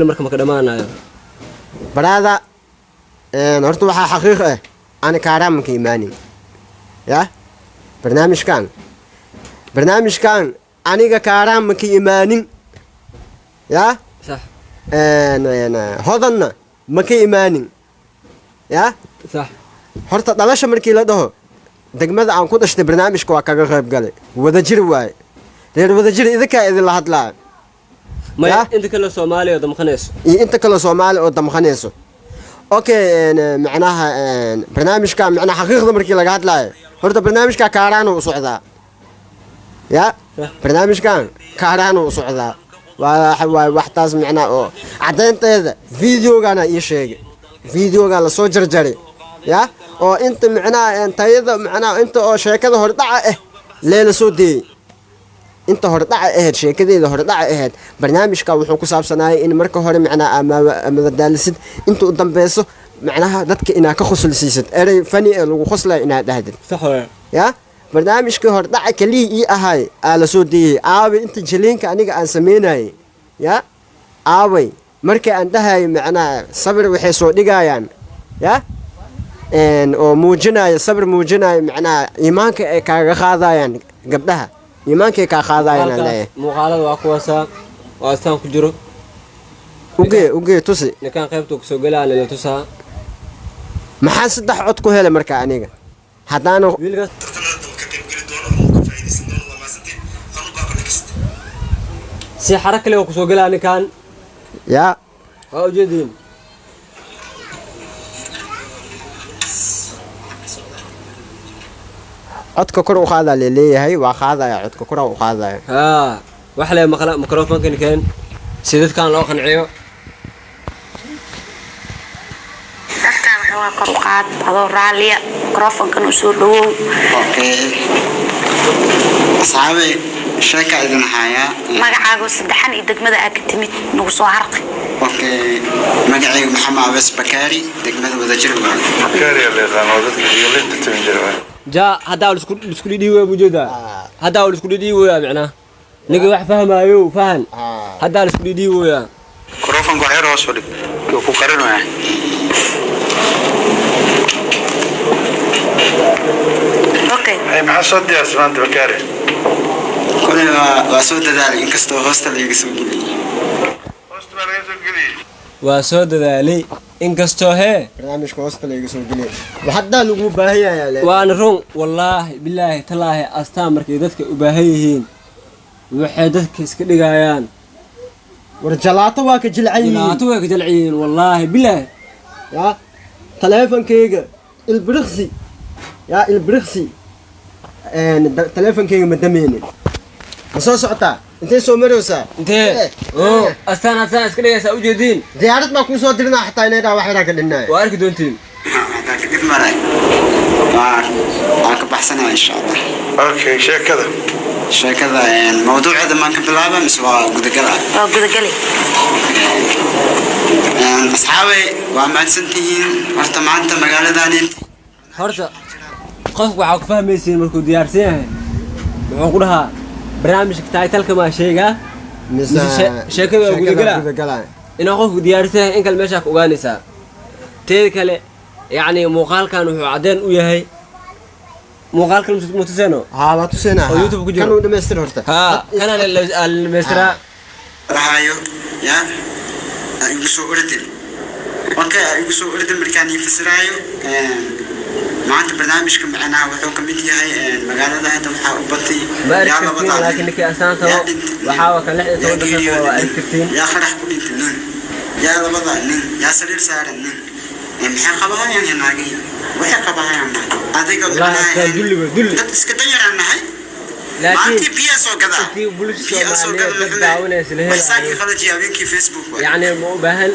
marka ma ka dhamaanayo برادا horta waxa xaqiiq ah aan kaaraamka iimaanin ya barnaamijkan aniga kaaraamka iimaanin ya صح hodanna ma ka iimaanin ya صح horta dhalasha markii la dhaho degmada aan ku dhashtay barnaamijka waa kaga qayb galay wadajir waay reer wadajir idinka idin la hadlaa ما انت كله سومالي ولا مخنيس انت كله سومالي ولا مخنيس اوكي معناها برنامج كان معناها حقيقه مركي laga hadlaayo horta barnaamijka kaaraan uu socdaa ya barnaamijkan kaaraan uu socdaa waa wax taas macnaa oo cadeynteeda videogana ii sheegay videoga la soo jarjaray ya oo inta macnaa tayada macnaa inta oo sheekada hor dhaca ah leela soo deeyay inta hor dhaca ahayd sheekadeeda hor dhaca ahayd barnaamijka wuxuu ku saabsanaayay in marka hore macnaa ama daalisid inta u dambeeyso macnaha dadka inaa ka khoslaysid eray fani ee lagu khoslay inaa dhahdid صح ya barnaamijka hor dhaca kaliya ii ahay la soo deeyay aabe inta jaliinka aniga aan sameynay ya aabe marka aan dhahay macnaa sabir waxay soo dhigayaan ya oo muujinaya sabir muujinaya macnaa iimaanka ay kaaga qaadayaan gabdhaha iimaankay ka qaadayaan leeyahay muuqaalada waa kuwaasa waa astaan ku jiro uge tusi ninkan qaybta ku soo galaan la tusaa maxaa saddex cod ku helay marka aniga hadaan wiilkaas si xaraka leh ku soo galaan ninkan ya waa ujeedin codka kor u qaadaa leeyahay waa qaadaya codka kor u qaadaya ها وحلا ميكروفون كان سيدت كان لو قنعيو dadkan waxa kor u qaad adoo raaliya microphone-kan u soo dhawow asxaabi sheeka idin haya magacaaga saddexan iyo degmada aad ka timid nagu soo harqi magacaygu maxamed abes bakaari degmada wadajir bakaari اللي قانو dadka iyo linta tin jiray جا هذا الاسكو دي موجوده هذا الاسكو دي ويا معناه نيجي واحد فهمايو فاهم هذا الاسكو دي ويا ميكروفون غير hoos fadhi ku qarinayo okay ay maxaa soo diyaarsan maanta bakaari kulli waa soo dadaalay inkastoo hoosta laga soo geliyay hoosta laga soo geliyay وسود ذالي إنكستو هي barnaamijka hoosta laga soo geliyay waxda lagu baahiyaa le وأنا رون والله بالله تلاه أستامر كي دتك أباهيهين وحدتك إسكديجايان warjalaato waa ka jilcayeen لا توك جلعين والله بالله ya teleefankayga ilbirqsi ya ilbirqsi teleefankayga ma dameenin ma soo socotaa intee soo maraysaa أنت أستانا إسكديجايس أوجدين diyaarad ma ku soo dirnaa xataa inay dhaa waxayna ka dhinnaay وأرك دونتين هذا كيف مراي معك بحسنا ان شاء الله okay sheekada sheekada الموضوع هذا ما كان بلعبه بس هو قد قلع waa gudagali اصحابي وما تسنتين horta maanta magaaladani horta qof waxa ku fahmaysiin markuu diyaarsan yahay wuxuu ku dhahaa barnaamijka taytalka ma sheega sheekada gudagala inuu qofku diyaarsan yahay in kale meesha ka ogaanaysaa teed kale yani muuqaalkan wuxuu cadeen u yahay muuqaalkan mutuseno ها ما تسينا oo YouTube ku jiro كانوا دمستر horta ha kana la meestra rahayo ya igu soo ordin okay igu soo ordin markaan ifsiraayo maanta barnaamijka macnaha wuxuu ka mid yahay magaalada hadda waxa u batay yaa labada laakiin ninka asaanta waxa ka leh toban waa arktiin yaa kharax ku dhinteen yaa labada nin yaa sariir saaran nin maxay qabanayaan hinaagi waxay qabanayaan adiga dad iska dayaraan nahay maantii biya soo gadaa biya soo gadaa maxay khalad yaabeenkii facebook يعني مو باهن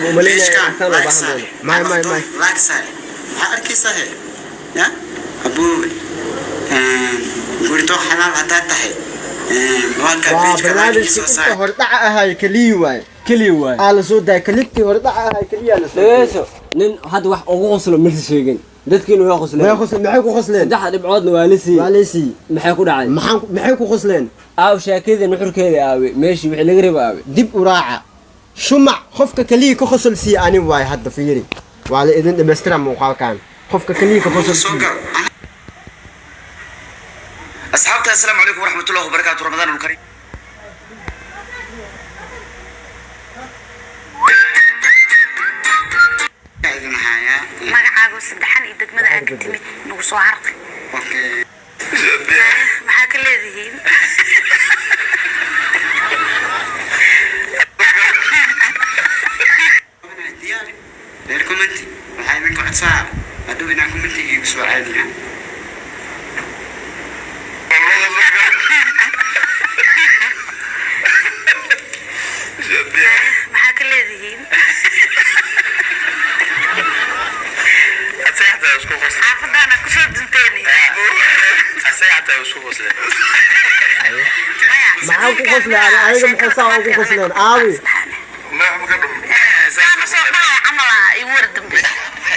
مو ملينا أحسن وباهن ما لاكساي arkaysaa ya abuu gurito xalaal hadaa tahay waanka barnaamijka hordhaca ahay kaliya waay ala soo daa kalibtii hordhaca ahay kaliya la soo nin had wax ugu qoslo ma sheegin dadkiina way qosleen maxay ku qosleen saddex dhibcoodna waa lisi maxay ku dhacay maxay ku qosleen aaw sheekada nuxurkeeda aawe meeshii wixii laga rabay aawe dib u raaca shumac qofka kaliya ka qosol sii ani waay hadda fiiri waa la idin dhameystira muuqaalkan qofka kaliya ka qosol sii أصحابتي السلام عليكم ورحمة الله وبركاته رمضان الكريم magacaagu saddexan iyo degmada aad ka timid nagu soo harqi maxaa ka leedihiin reer commenti waxaa idinka codsaa hadhow inaan commentigiigu soo caadiya maxaa ka leedihiin xaafadaana kusoo dunteeni maxaa ku qoslaan aniga maxay saa ugu qoslaan aawi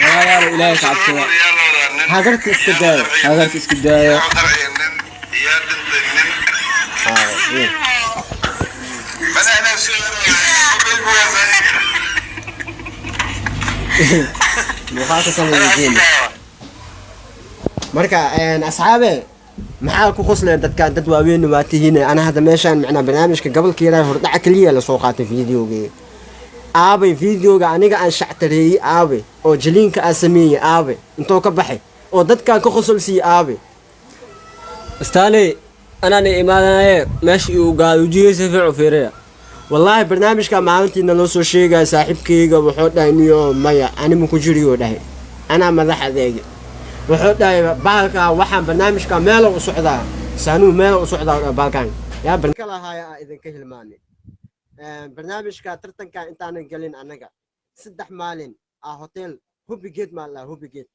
يا إلهي تعبتوا hagarta iska daaya هذاك اسكداية muuqaalka sameeyeen marka asxaabe maxaa ku qosleen dadka dad waaweyn waa tihiin ana hada meeshan macna barnaamijka gobolkeena hordhaca kaliya la soo qaatay fiidiyoga aabay fiidiyoga aniga aan shactareeyay aabay oo jiliinka aan sameeyay aabay intoo ka baxay oo dadka ka qosolsi aabay استاني أنا إيمانية ماشي وقاعد وجيه سفع وفيريا والله برنامجka maalintiina loo soo sheegay saaxiibkayga wuxuu dhahay niyo maya ani ma ku jiriyo dhahay ana madaxdeega wuxuu dhahay baalka waxaan barnaamijka meel u socdaa saanu meel u socdaa baalkan yaa barnaamijka lahaaya idinka hilmaanay barnaamijka tartanka intaan galin anaga 3 maalin hotel Hubigate ma la Hubigate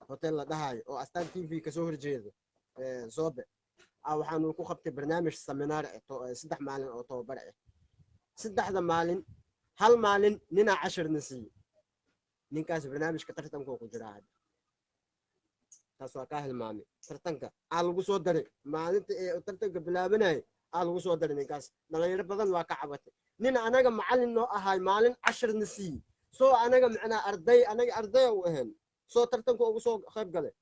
hotel la dhahay oo Astaan TV ka soo horjeedo soobe waxaan ku qabtay barnaamij seminar 3 maalin oo tababar ah saddexda maalin hal maalin nina 10 nasiib ninkaas barnaamijka tartanka ku jira taas waa ka hilmaamay tartanka lagu soo daray maalinta ee tartanka bilaabanay lagu soo daray ninkaas dhalinyaro badan waa ka cabatay nin anaga macallin noo ahay maalin 10 nasiib soo anaga macna arday u ahaan soo tartanka ugu soo qayb galay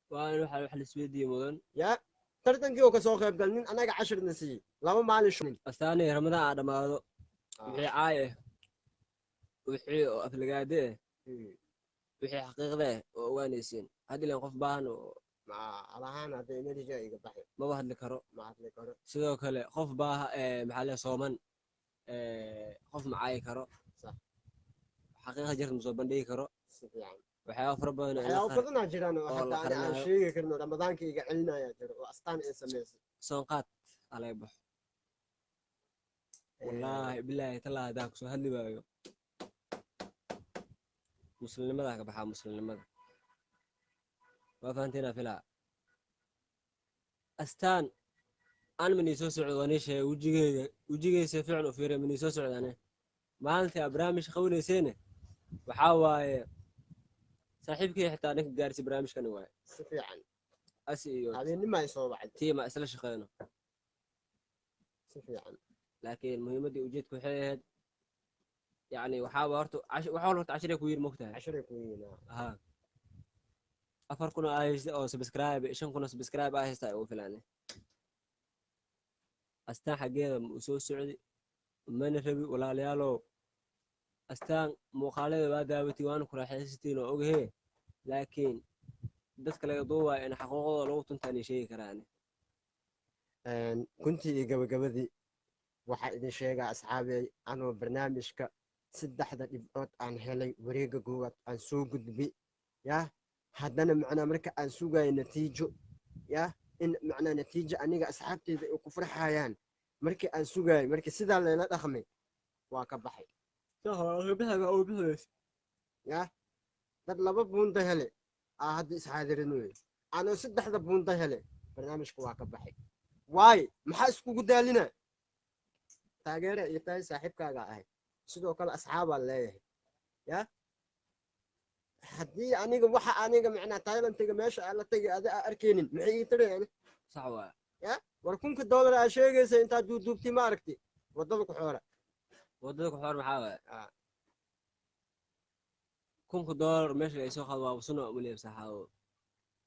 وأنا واحد السويدي مدن يا tartankii oo ka soo qayb gal nin anaga 10 nasiib laba maalin shan استاني رمضان عدم هذا وحي عاية وحي أفلقادة وحي حقيقة ووانيسين هذه اللي نقف بان مع alahaan haday natiija iga baxay ما واحد لكرو ma hadli karo sidoo kale qof baa maxaa sooman qof macay karo صح xaqiiqada jirta soo bandhigi karo si fiican waxyaabo fara badan waxyaabo badan jiraan oo oo la hatta aan qarinayo. sheegi karno ramadaanka iga celinaya jiro oo astaan ay sameeyay soonqaad alay bax wallahi billahi talaa daa ku soo hadli baayo muslimada ka baxaa muslimada waa fahanteena filaa astaan aan mani soo socdo waan sheegay wajigeysa fiican u fiiray mani soo socdaane maalinta barnaamij qawnayseena waxa waaye saaxiibkii xitaa ninka gaarsi barnaamijkan waaye si fiican asi iyo habeenimo ay soo baxay tiima isla shaqeeyno si fiican laakiin muhiimadii ujeedku waxay ahayd يعني وحاول هرتو وحاول هرتو 10 كوير مقتها 10 كوينا ها أفر كنا آيس أو سبسكرايب إيشان كنا سبسكرايب آيس تايو فلاني أستان حقيقة مسؤول سعودي من ربي ولا ليالو أستان مخالفة بعد دعوتي وأنا كنا حسيتين وأوجه لكن بس كلا يضوى إن حقوقه لو تنتني شيء كراني كنت قبل waxaa idin sheegaa asxaabey anoo barnaamijka 3 dhibcood aan helay wareega goowaad aan soo gudbi ya haddana macnaa marka aan sugayo natiijo ya in macnaa natiijo aniga asxaabteeda ay ku farxayaan markii aan sugayo markii sidaa leela dhaqmay waa ka baxay ya dad 2 buunda hele hadda isxaadirin wey anoo 3 buunda hele barnaamijka waa ka baxay waay maxaa iskugu daalina taageere iyo tahay saaxiibkaaga ahay sidoo kale asxaabaa leeyahay ya haddii aniga waxa aniga macnaa Thailand-ga meesha aan la tagay aad arkeenin maxay ii tireen صح waa ya war $1,000 aa sheegaysa inta duubti ma aragti wadada ku xoora wadada ku xor maxaa waay Ah. $1,000 meesha ay soo qaado waa suno u leebsa xaawo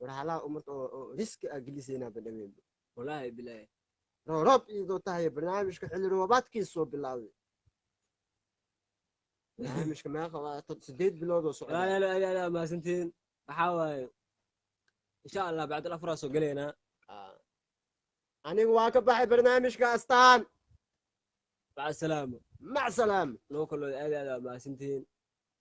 war halaa umad oo riski ah gelisayna badhaweyn wallaahi bilaahi roob iyadoo tahay barnaamijka xilli roobaadkiisa soo bilaawday barnaamijka meeqa waa 8 bilood oo socda لا ما سنتين بحاول ان شاء الله بعد الافراس وقلينا anigu waa ka baxay barnaamijka astaan مع السلامه mac salaam لو كله ما سنتين